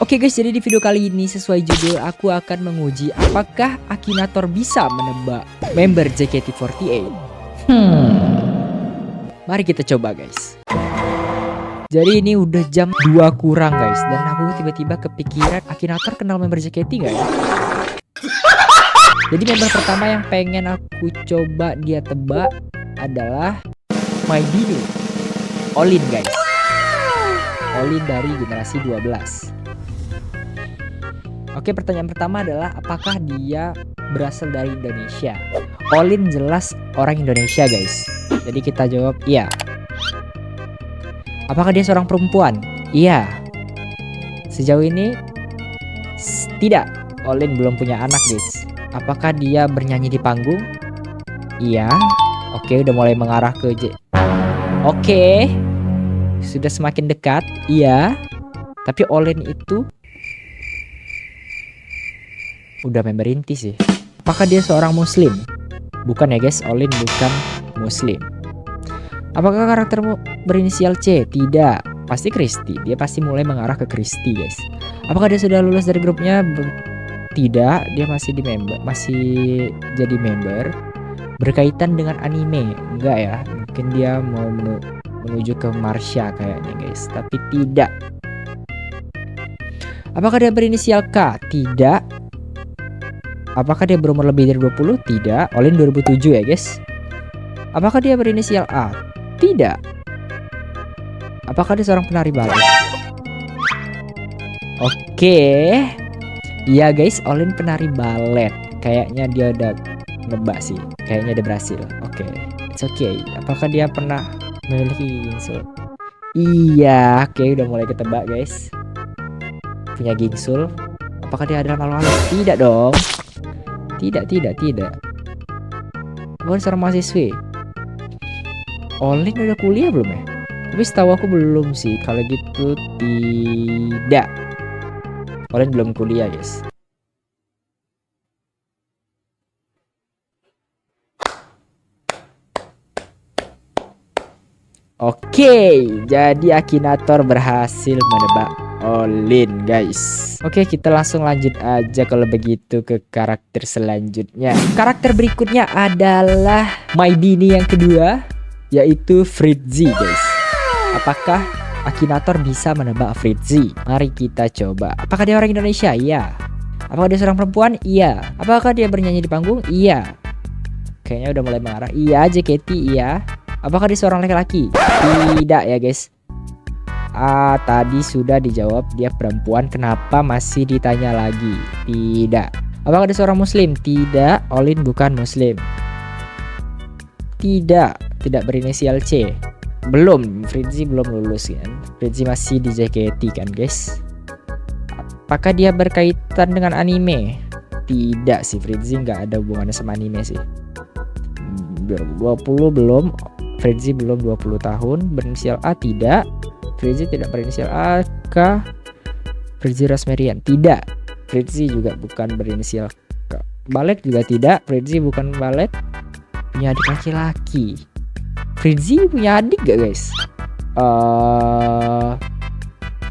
Oke guys, jadi di video kali ini sesuai judul aku akan menguji apakah Akinator bisa menebak member JKT48. Mari kita coba guys. Jadi ini udah jam 2 kurang guys, dan aku tiba-tiba kepikiran Akinator kenal member JKT gak ya? Jadi member pertama yang pengen aku coba dia tebak adalah My Dino, Olin guys. Olin dari generasi 12. Oke, pertanyaan pertama adalah apakah dia berasal dari Indonesia? Olin jelas orang Indonesia guys, jadi kita jawab iya. Apakah dia seorang perempuan? Iya. Sejauh ini tidak. Olin belum punya anak guys. Apakah dia bernyanyi di panggung? Iya. Oke, udah mulai mengarah ke Oke, sudah semakin dekat. Iya. Tapi Olin itu udah member inti sih. Apakah dia seorang muslim? Bukan ya guys, Olin bukan muslim. Apakah karaktermu berinisial C? Tidak. Pasti Kristi. Dia pasti mulai mengarah ke Kristi guys. Apakah dia sudah lulus dari grupnya? Tidak. Dia masih masih jadi member. Berkaitan dengan anime? Enggak ya. Mungkin dia mau menuju ke Marsha kayaknya guys. Tapi tidak. Apakah dia berinisial K? Tidak. Apakah dia berumur lebih dari 20? Tidak. Olin 2007 ya guys. Apakah dia berinisial A? Tidak. Apakah dia seorang penari balet? Oke. Iya guys, Olin penari balet. Kayaknya dia udah nebak sih. Kayaknya dia berhasil. Oke. It's okay. Apakah dia pernah memiliki gingsul? Iya. Oke, udah mulai ketebak guys. Punya gingsul. Apakah dia adalah malu-malu? Tidak dong. Tidak. Apakah seorang mahasiswi? Olin udah kuliah belum ya? Tapi setahu aku belum sih. Kalau gitu tidak. Olin belum kuliah guys. Oke, jadi Akinator berhasil menebak Olin guys. Oke, kita langsung lanjut aja kalau begitu ke karakter selanjutnya. Karakter berikutnya adalah My Dini yang kedua, yaitu Fritzy guys. Apakah Akinator bisa menebak Fritzy? Mari kita coba. Apakah dia orang Indonesia? Iya. Apakah dia seorang perempuan? Iya. Apakah dia bernyanyi di panggung? Iya. Kayaknya udah mulai mengarah. Iya, JKT iya. Apakah dia seorang laki-laki? Tidak ya guys. Tadi sudah dijawab dia perempuan. Kenapa masih ditanya lagi? Tidak. Apakah dia seorang muslim? Tidak. Olin bukan muslim. Tidak berinisial C. Belum. Fritzy belum lulus kan. Fritzy masih di JKT kan guys. Apakah dia berkaitan dengan anime? Tidak sih. Fritzy nggak ada hubungannya sama anime sih. 20 belum. Fritzy belum 20 tahun. Berinisial A? Tidak. Fritzy tidak berinisial A. K. Fritzy Rosmerian? Tidak. Fritzy juga bukan berinisial K. Balet juga tidak. Fritzy bukan balet. Punya adik laki-laki. Fritzy punya adik gak guys?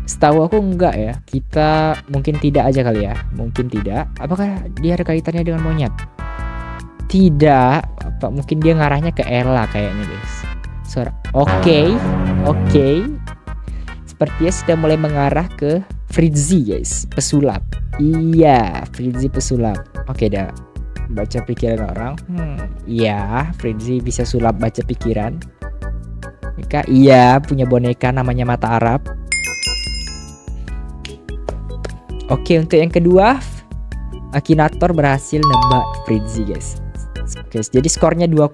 Setahu aku enggak ya. Kita mungkin tidak aja kali ya. Mungkin tidak. Apakah dia ada kaitannya dengan monyet? Tidak. Apa mungkin dia ngarahnya ke Ella kayaknya guys. Oke. Sepertinya sudah mulai mengarah ke Fritzy guys, pesulap. Iya, Fritzy pesulap. Oke dah. Baca pikiran orang. Iya, Fritzy bisa sulap baca pikiran. Mika, iya, punya boneka namanya Mata Arab. Oke, untuk yang kedua, Akinator berhasil nebak Fritzy guys. Oke, jadi skornya 2-0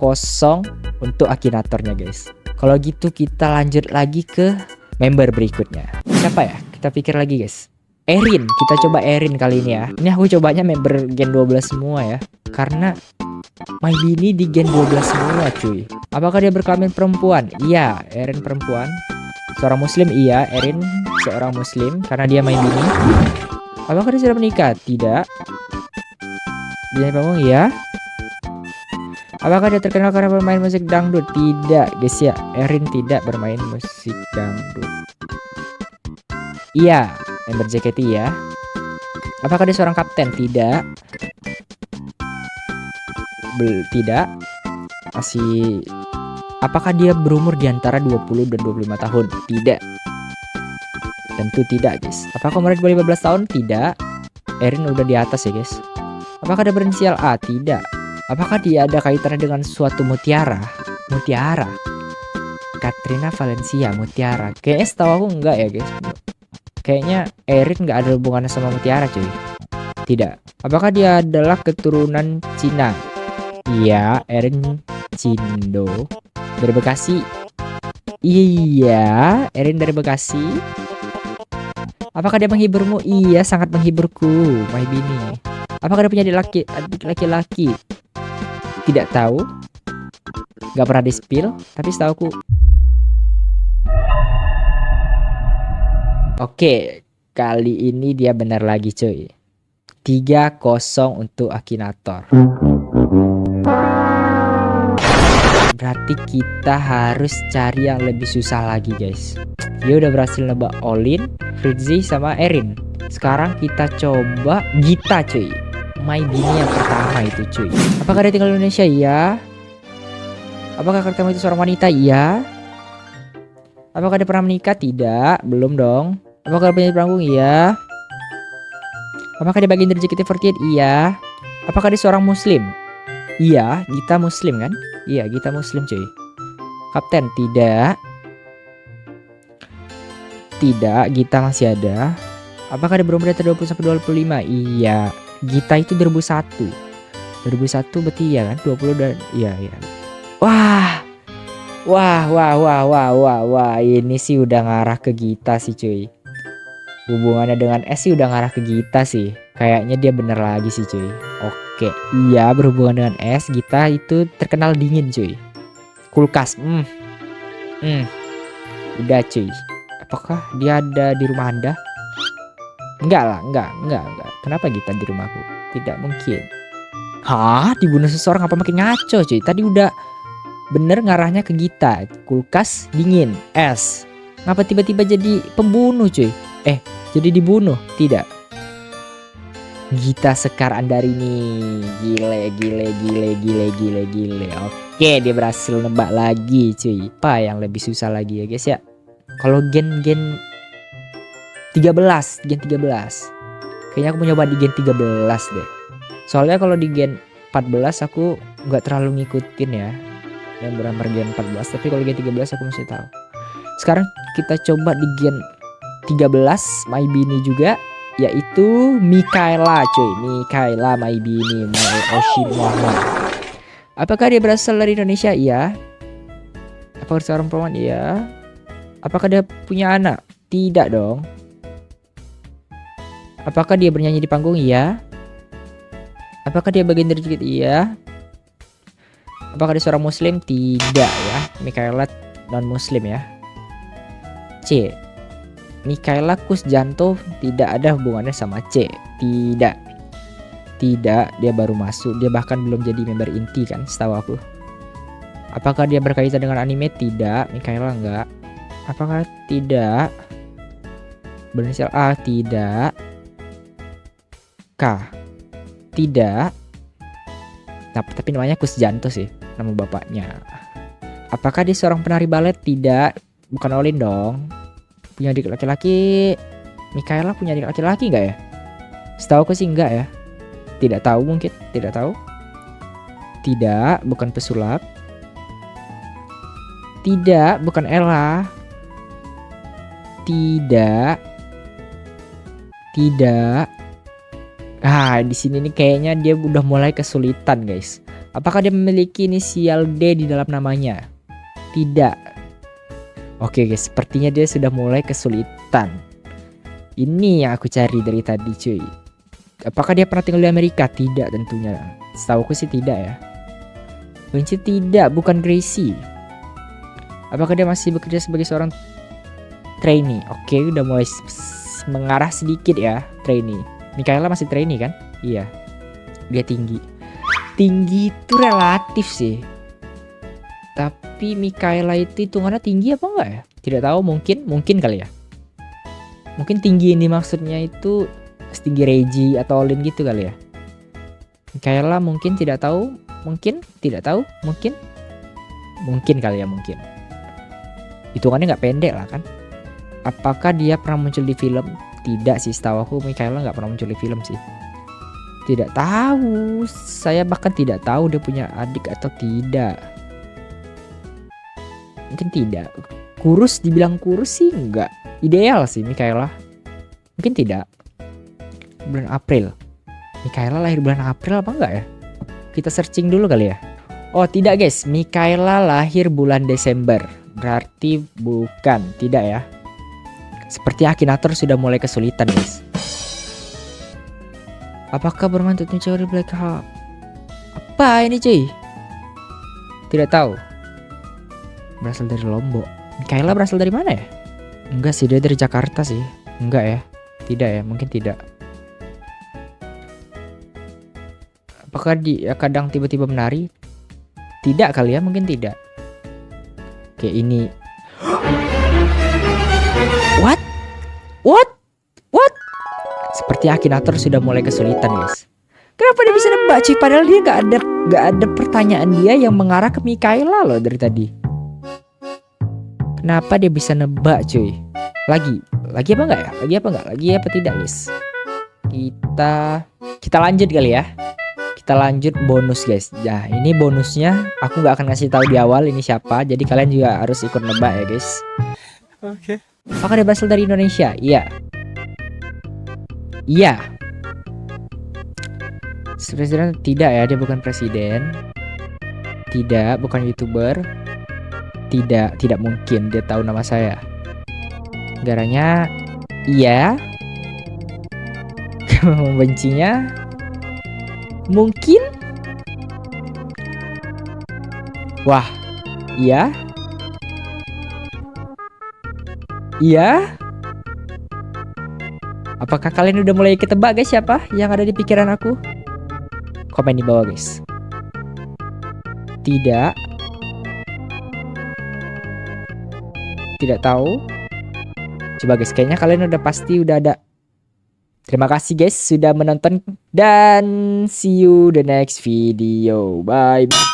untuk Akinatornya guys. Kalau gitu kita lanjut lagi ke member berikutnya. Siapa ya? Kita pikir lagi guys. Erin, kita coba Erin kali ini ya. Ini aku cobanya member Gen 12 semua ya. Karena My Dini di Gen 12 semua cuy. Apakah dia berkelamin perempuan? Iya, Erin perempuan. Seorang muslim? Iya, Erin seorang muslim karena dia My Dini. Apakah dia sudah menikah? Tidak. Dia ngomong iya. Apakah dia terkenal karena bermain musik dangdut? Tidak guys ya, Erin tidak bermain musik dangdut. Iya, Member JKT ya. Apakah dia seorang kapten? Tidak. Tidak. Masih. Apakah dia berumur di antara 20 dan 25 tahun? Tidak. Tentu tidak, guys. Apakah umurnya di bawah 15 tahun? Tidak. Erin udah di atas ya, guys. Apakah dia berinisial A? Tidak. Apakah dia ada kaitannya dengan suatu mutiara? Mutiara. Katrina Valencia, mutiara. Kayaknya setahu aku enggak ya, guys. Kayaknya Erin nggak ada hubungannya sama mutiara, cuy. Tidak. Apakah dia adalah keturunan Cina? Iya, Erin Cindo. Dari Bekasi. Iya, Erin dari Bekasi. Apakah dia menghiburmu? Iya, sangat menghiburku, My Bini. Apakah dia punya adik laki-laki? Tidak tahu. Gak pernah di-spill, tapi setahu aku. Oke, kali ini dia benar lagi, cuy. 3-0 untuk Akinator. Berarti kita harus cari yang lebih susah lagi, guys. Dia udah berhasil nebak Olin, Fritzy sama Erin. Sekarang kita coba Gita, cuy. My Bini yang pertama itu, cuy. Apakah dia tinggal di Indonesia? Iya. Apakah karaktermu itu seorang wanita? Iya. Apakah dia pernah menikah? Tidak. Belum dong. Apakah dia punya panggung? Iya. Apakah dia bagian dari JKT48? Iya. Apakah dia seorang muslim? Iya. Gita muslim kan? Iya, Gita muslim, cuy. Kapten? Tidak. Tidak, Gita masih ada. Apakah dia berumur dari 20 sampai 25? Iya. Gita itu 2001. 2001 berarti iya kan? 20 dan iya. Wah. Wah. Ini sih udah ngarah ke Gita sih, cuy. Hubungannya dengan S sih udah ngarah ke Gita sih. Kayaknya dia bener lagi sih, cuy. Oke. Iya, berhubungan dengan S. Gita itu terkenal dingin, cuy. Kulkas. Udah, cuy. Apakah dia ada di rumah Anda? Enggak lah, enggak. Kenapa Gita di rumahku? Tidak mungkin. Hah? Dibunuh seseorang apa makin ngaco, cuy? Tadi udah bener ngarahnya ke Gita. Kulkas dingin, es. Ngapa tiba-tiba jadi pembunuh, cuy? Jadi dibunuh? Tidak. Gita Sekar Andarini. Gile. Oke, dia berhasil nebak lagi, cuy. Apa yang lebih susah lagi ya, guys ya? Kalau gen 13. Kayaknya aku mau nyoba di gen 13 deh. Soalnya kalau di gen 14 aku nggak terlalu ngikutin ya. Yang beramar gen 14, tapi kalau gen 13 aku masih tahu. Sekarang kita coba di gen 13 My Bini juga, yaitu Mikaela, cuy. Mikaela My Bini, My Oshimwana. Apakah dia berasal dari Indonesia? Iya. Apakah seorang perempuan? Iya. Apakah dia punya anak? Tidak dong. Apakah dia bernyanyi di panggung? Iya. Apakah dia bagian dari JKT? Iya. Apakah dia seorang muslim? Tidak ya. Mikaela non muslim ya. C. Mikaela Kusjanto tidak ada hubungannya sama C. Tidak, dia baru masuk. Dia bahkan belum jadi member inti kan, setahu aku. Apakah dia berkaitan dengan anime? Tidak, Mikaela enggak. Apakah tidak berinisial A? Tidak. K? Tidak. Tapi namanya Kusjanto sih, nama bapaknya. Apakah dia seorang penari balet? Tidak. Bukan Olin dong. Punya adik laki-laki. Mikaela punya adik laki-laki nggak ya? Setahu aku sih enggak ya. Tidak tahu, mungkin tidak tahu. Tidak, bukan pesulap. Tidak, bukan Ella. Tidak. Di sini nih kayaknya dia udah mulai kesulitan, guys. Apakah dia memiliki inisial D di dalam namanya? Tidak. Oke guys, sepertinya dia sudah mulai kesulitan. Ini yang aku cari dari tadi, cuy. Apakah dia pernah tinggal di Amerika? Tidak tentunya. Setahu aku sih tidak ya. Benci tidak, bukan Gracie. Apakah dia masih bekerja sebagai seorang trainee? Oke, udah mulai mengarah sedikit ya, trainee. Mikaela masih trainee kan? Iya. Dia tinggi. Tinggi itu relatif sih. Tapi Mikaela itu hitungannya tinggi apa enggak ya? Tidak tahu, mungkin kali ya. Mungkin tinggi ini maksudnya itu setinggi Reggie atau Olin gitu kali ya. Mikaela mungkin tidak tahu, mungkin tidak tahu, mungkin kali ya, mungkin. Hitungannya nggak pendek lah kan. Apakah dia pernah muncul di film? Tidak sih, setahu aku Mikaela nggak pernah muncul di film sih. Tidak tahu, saya bahkan tidak tahu dia punya adik atau tidak. Mungkin tidak. Kurus, dibilang kurus sih enggak. Ideal sih Mikaela. Mungkin tidak. Bulan April. Mikaela lahir bulan April apa enggak ya? Kita searching dulu kali ya. Oh tidak guys, Mikaela lahir bulan Desember. Berarti bukan, tidak ya. Seperti Akinator sudah mulai kesulitan guys. Apakah bermanfaat mencari Black Hawk? Apa ini cuy? Tidak tahu. Berasal dari Lombok. Mikaela berasal dari mana ya? Enggak sih, dia dari Jakarta sih. Enggak ya? Tidak ya, mungkin tidak. Apakah dia kadang tiba-tiba menari? Tidak kali ya, mungkin tidak. Oke, ini. What? Seperti Akinator sudah mulai kesulitan guys. Kenapa dia bisa nebak cuy? Padahal dia nggak ada pertanyaan dia yang mengarah ke Mikaela loh dari tadi. Kenapa dia bisa nebak cuy? Lagi apa enggak ya? Lagi apa tidak guys? Kita lanjut kali ya. Kita lanjut bonus guys. Nah ini bonusnya aku nggak akan ngasih tahu di awal ini siapa. Jadi kalian juga harus ikut nebak ya guys. Oke. Apakah dia berasal dari Indonesia? Iya. Presiden tidak ya, dia bukan presiden. Tidak, bukan YouTuber. Tidak mungkin dia tahu nama saya. Negaranya iya. Membencinya mungkin. Wah, iya. Apakah kalian udah mulai ketebak guys siapa yang ada di pikiran aku? Komen di bawah guys. Tidak tahu. Coba guys, kayaknya kalian udah pasti udah ada. Terima kasih guys sudah menonton dan see you the next video. Bye.